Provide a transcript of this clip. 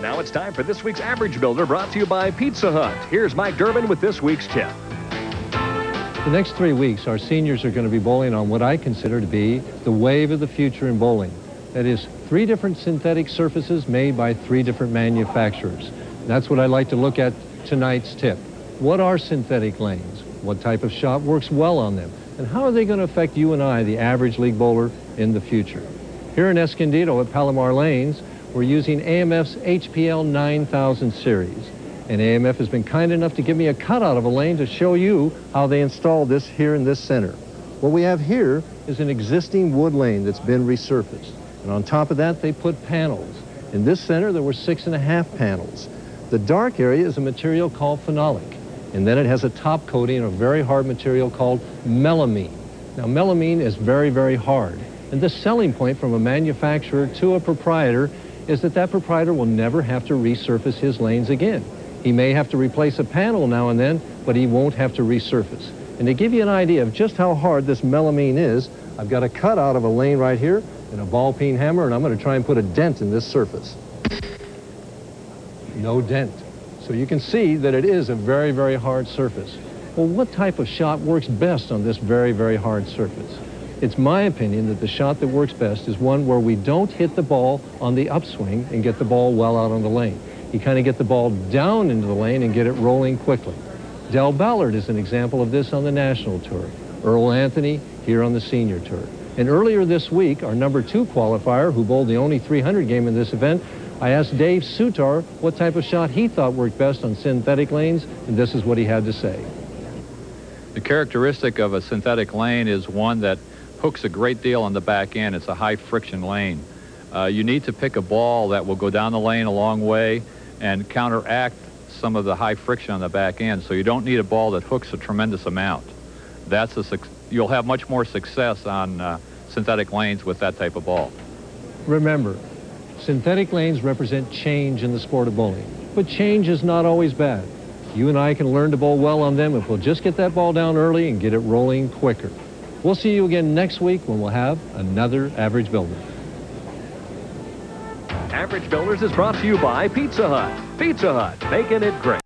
Now it's time for this week's Average Builder, brought to you by Pizza Hut. Here's Mike-Durbin with this week's tip. The next 3 weeks, our seniors are going to be bowling on what I consider to be the wave of the future in bowling. That is 3 different synthetic surfaces made by 3 different manufacturers. That's what I'd like to look at tonight's tip. What are synthetic lanes? What type of shot works well on them? And how are they going to affect you and I, the average league bowler, in the future? Here in Escondido at Palomar Lanes, we're using AMF's HPL 9000 series. And AMF has been kind enough to give me a cutout of a lane to show you how they installed this here in this center. What we have here is an existing wood lane that's been resurfaced. And on top of that, they put panels. In this center, there were 6.5 panels. The dark area is a material called phenolic. And then it has a top coating of a very hard material called melamine. Now, melamine is very, very hard. And the selling point from a manufacturer to a proprietor is that that proprietor will never have to resurface his lanes again. He may have to replace a panel now and then, but he won't have to resurface. And to give you an idea of just how hard this melamine is, I've got a cutout of a lane right here and a ball peen hammer, and I'm going to try and put a dent in this surface. No dent. So you can see that it is a very, very hard surface. Well, what type of shot works best on this very, very hard surface? It's my opinion that the shot that works best is one where we don't hit the ball on the upswing and get the ball well out on the lane. You kind of get the ball down into the lane and get it rolling quickly. Del Ballard is an example of this on the National Tour. Earl Anthony here on the Senior Tour. And earlier this week, our number 2 qualifier, who bowled the only 300 game in this event, I asked Dave Soutar what type of shot he thought worked best on synthetic lanes, and this is what he had to say. The characteristic of a synthetic lane is one that hooks a great deal on the back end. It's a high friction lane. You need to pick a ball that will go down the lane a long way and counteract some of the high friction on the back end. So you don't need a ball that hooks a tremendous amount. You'll have much more success on synthetic lanes with that type of ball. Remember, synthetic lanes represent change in the sport of bowling, but change is not always bad. You and I can learn to bowl well on them if we'll just get that ball down early and get it rolling quicker. We'll see you again next week when we'll have another Average Builder. Average Builders is brought to you by Pizza Hut. Pizza Hut, making it great.